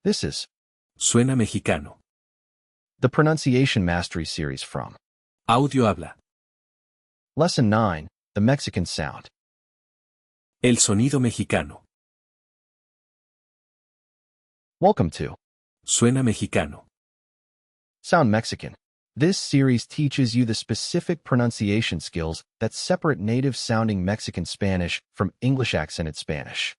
This is Suena Mexicano. the Pronunciation Mastery Series from Audio habla. Lesson 9, The Mexican Sound. El sonido mexicano. Welcome to Suena Mexicano. Sound Mexican. This series teaches you the specific pronunciation skills that separate native-sounding Mexican Spanish from English-accented Spanish.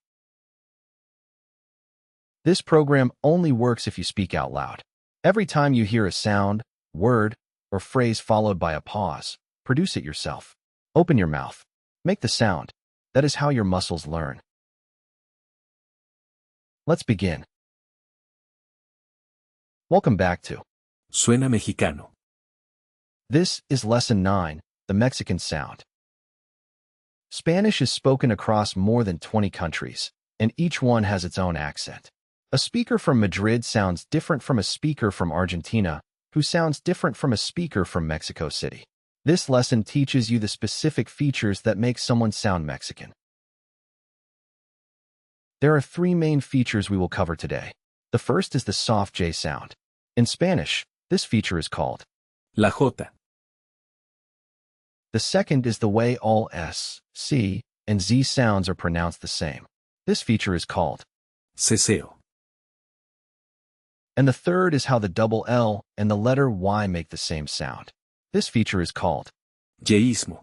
This program only works if you speak out loud. Every time you hear a sound, word, or phrase followed by a pause, produce it yourself. Open your mouth. Make the sound. That is how your muscles learn. Let's begin. Welcome back to Suena Mexicano. This is Lesson 9, The Mexican Sound. Spanish is spoken across more than 20 countries, and each one has its own accent. A speaker from Madrid sounds different from a speaker from Argentina, who sounds different from a speaker from Mexico City. This lesson teaches you the specific features that make someone sound Mexican. There are three main features we will cover today. The first is the soft J sound. In Spanish, this feature is called La J. The second is the way all S, C, and Z sounds are pronounced the same. This feature is called Ceseo. And the third is how the double L and the letter Y make the same sound. This feature is called Yeísmo.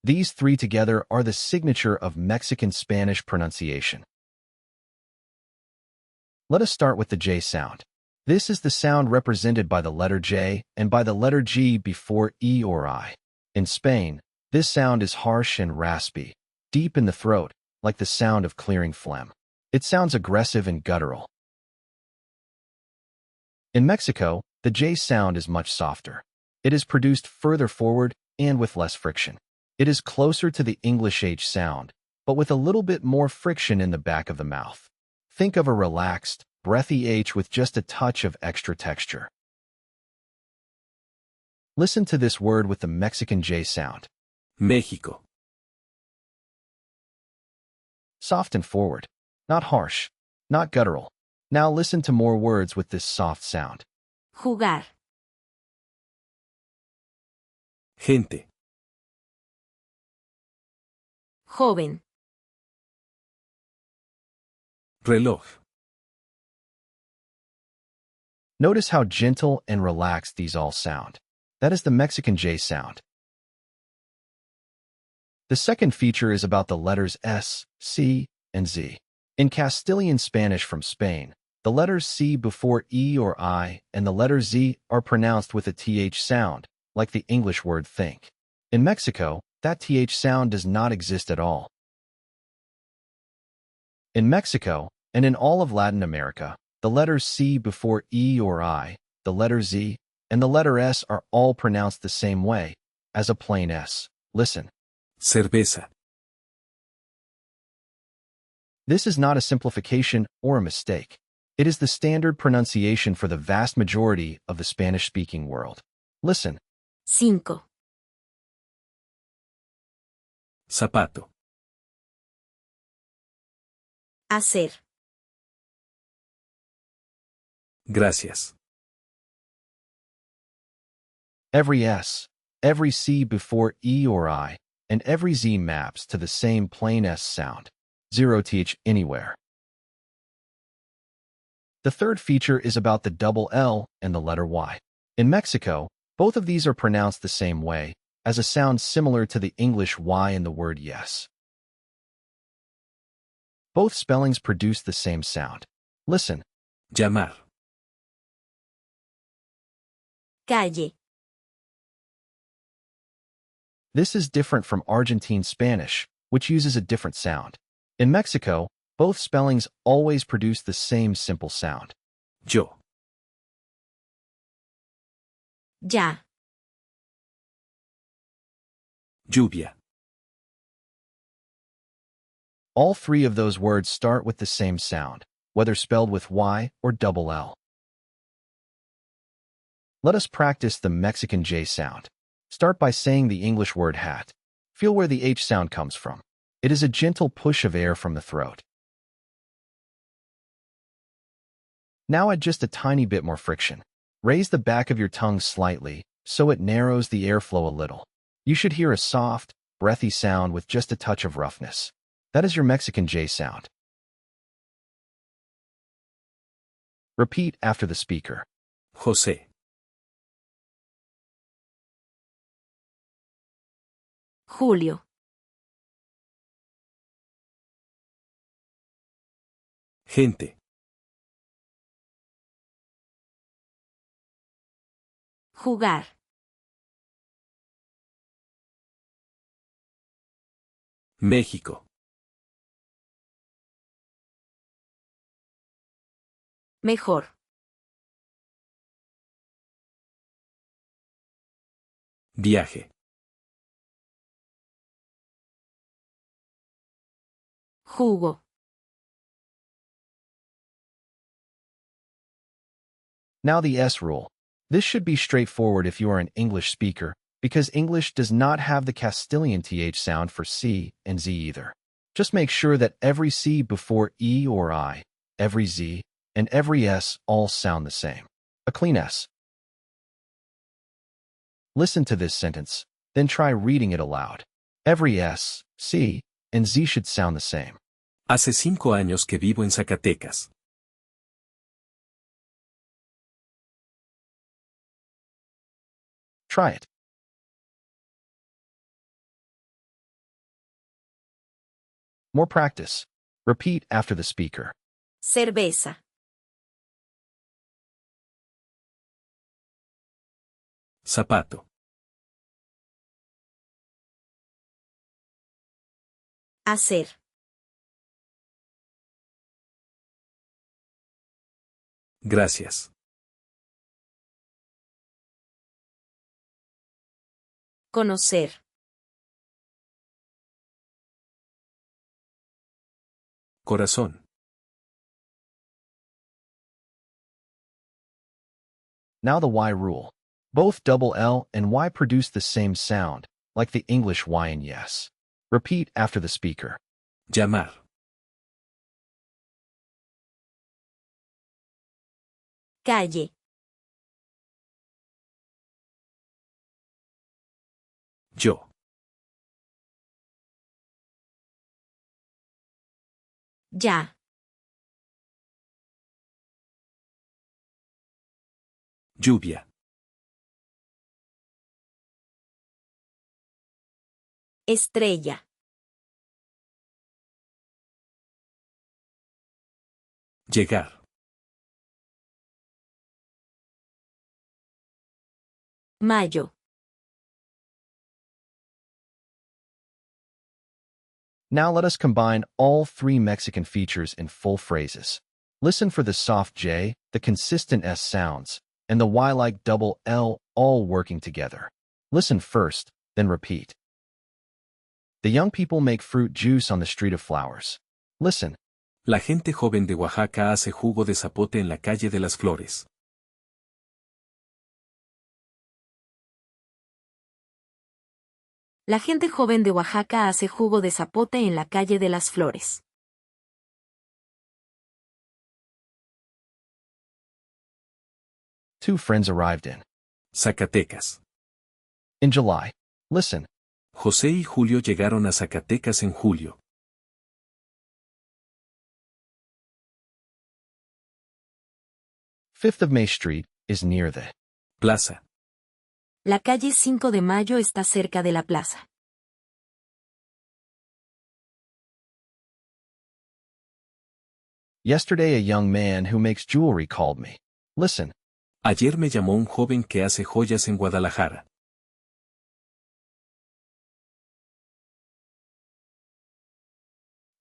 These three together are the signature of Mexican Spanish pronunciation. Let us start with the J sound. This is the sound represented by the letter J and by the letter G before E or I. In Spain, this sound is harsh and raspy, deep in the throat, like the sound of clearing phlegm. It sounds aggressive and guttural. In Mexico, the J sound is much softer. It is produced further forward and with less friction. It is closer to the English H sound, but with a little bit more friction in the back of the mouth. Think of a relaxed, breathy H with just a touch of extra texture. Listen to this word with the Mexican J sound. México. Soft and forward. Not harsh. Not guttural. Now listen to more words with this soft sound. Jugar. Gente. Joven. Reloj. Notice how gentle and relaxed these all sound. That is the Mexican J sound. The second feature is about the letters S, C, and Z. In Castilian Spanish from Spain, the letters C before E or I and the letter Z are pronounced with a TH sound, like the English word think. In Mexico, that TH sound does not exist at all. In Mexico, and in all of Latin America, the letters C before E or I, the letter Z, and the letter S are all pronounced the same way, as a plain S. Listen. Cerveza. This is not a simplification or a mistake. It is the standard pronunciation for the vast majority of the Spanish-speaking world. Listen. Cinco. Zapato. Hacer. Gracias. Every S, every C before E or I, and every Z maps to the same plain S sound. Zero TH anywhere. The third feature is about the double L and the letter Y. In Mexico, both of these are pronounced the same way, as a sound similar to the English Y in the word yes. Both spellings produce the same sound. Listen. Llamar. Calle. This is different from Argentine Spanish, which uses a different sound. In Mexico, both spellings always produce the same simple sound. Yo. Ya. Lluvia. All three of those words start with the same sound, whether spelled with Y or double L. Let us practice the Mexican J sound. Start by saying the English word hat. Feel where the H sound comes from. It is a gentle push of air from the throat. Now add just a tiny bit more friction. Raise the back of your tongue slightly, so it narrows the airflow a little. You should hear a soft, breathy sound with just a touch of roughness. That is your Mexican J sound. Repeat after the speaker. José, Julio, gente, jugar, México, mejor, viaje, jugo, Now the S rule. This should be straightforward if you are an English speaker, because English does not have the Castilian TH sound for C and Z either. Just make sure that every C before E or I, every Z, and every S all sound the same. A clean S. Listen to this sentence, then try reading it aloud. Every S, C, and Z should sound the same. Hace 5 años que vivo en Zacatecas. Try it. More practice. Repeat after the speaker. cerveza, Zapato, hacer, gracias. conocer, Corazón, Now the Y rule. Both double L and Y produce the same sound, like the English Y and yes. Repeat after the speaker. llamar, calle, yo, ya, lluvia, estrella, llegar, mayo, Now let us combine all three Mexican features in full phrases. Listen for the soft J, the consistent S sounds, and the Y-like double L all working together. Listen first, then repeat. The young people make fruit juice on the street of flowers. Listen. La gente joven de Oaxaca hace jugo de zapote en la calle de las flores. La gente joven de Oaxaca hace jugo de zapote en la calle de las flores. Two friends arrived in Zacatecas. July. Listen. José y Julio llegaron a Zacatecas en julio. 5th of May Street is near the Plaza. La calle 5 de Mayo está cerca de la plaza. Yesterday a young man who makes jewelry called me. Listen. Ayer me llamó un joven que hace joyas en Guadalajara.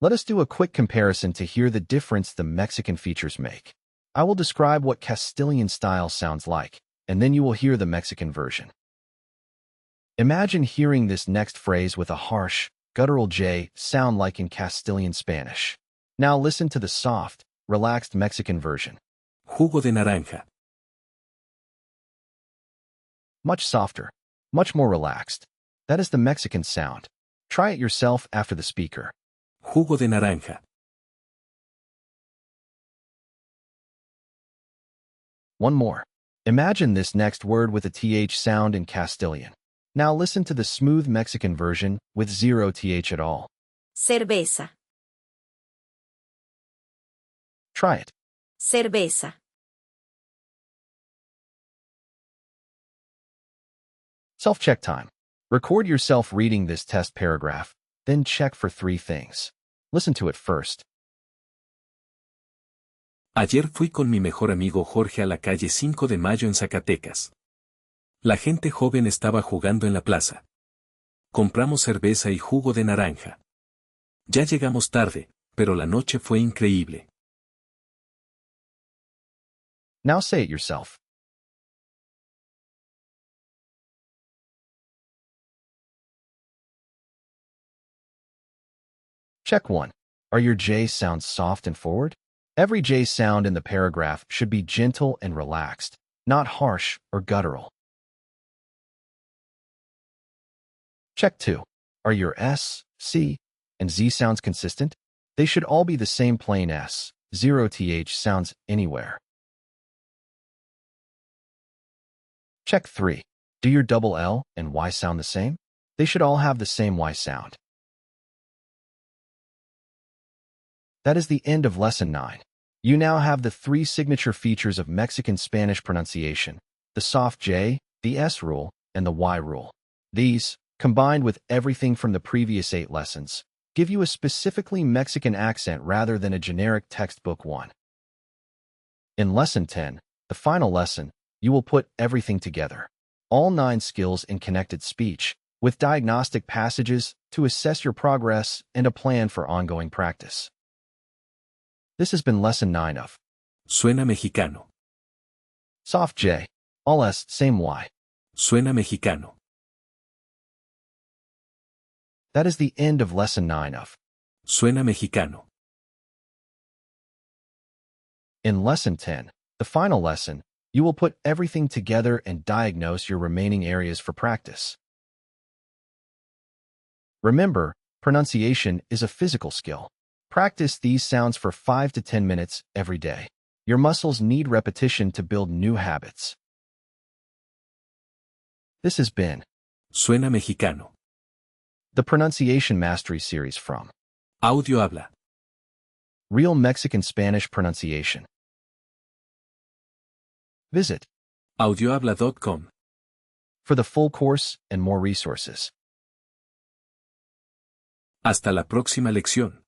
Let us do a quick comparison to hear the difference the Mexican features make. I will describe what Castilian style sounds like, and then you will hear the Mexican version. Imagine hearing this next phrase with a harsh, guttural J sound like in Castilian Spanish. Now listen to the soft, relaxed Mexican version. Jugo de naranja. Much softer, much more relaxed. That is the Mexican sound. Try it yourself after the speaker. Jugo de naranja. One more. Imagine this next word with a TH sound in Castilian. Now listen to the smooth Mexican version with zero TH at all. Cerveza. Try it. Cerveza. Self-check time. Record yourself reading this test paragraph, then check for 3 things. Listen to it first. Ayer fui con mi mejor amigo Jorge a la calle 5 de Mayo en Zacatecas. La gente joven estaba jugando en la plaza. Compramos cerveza y jugo de naranja. Ya llegamos tarde, pero la noche fue increíble. Now say it yourself. Check 1. Are your J sounds soft and forward? Every J sound in the paragraph should be gentle and relaxed, not harsh or guttural. Check 2. Are your S, C, and Z sounds consistent? They should all be the same plain S, zero TH sounds anywhere. Check 3. Do your double L and Y sound the same? They should all have the same Y sound. That is the end of Lesson 9. You now have the 3 signature features of Mexican Spanish pronunciation, the soft J, the S rule, and the Y rule. These, combined with everything from the previous 8 lessons, give you a specifically Mexican accent rather than a generic textbook one. In Lesson 10, the final lesson, you will put everything together. All 9 skills in connected speech, with diagnostic passages to assess your progress and a plan for ongoing practice. This has been Lesson 9 of Suena Mexicano. Soft J, all S, same Y. Suena Mexicano. That is the end of Lesson 9 of Suena Mexicano. In Lesson 10, the final lesson, you will put everything together and diagnose your remaining areas for practice. Remember, pronunciation is a physical skill. Practice these sounds for 5 to 10 minutes every day. Your muscles need repetition to build new habits. This has been Suena Mexicano. the Pronunciation Mastery Series from Audio Habla. Real Mexican Spanish Pronunciation. Visit audiohabla.com. for the full course and more resources. Hasta la próxima lección.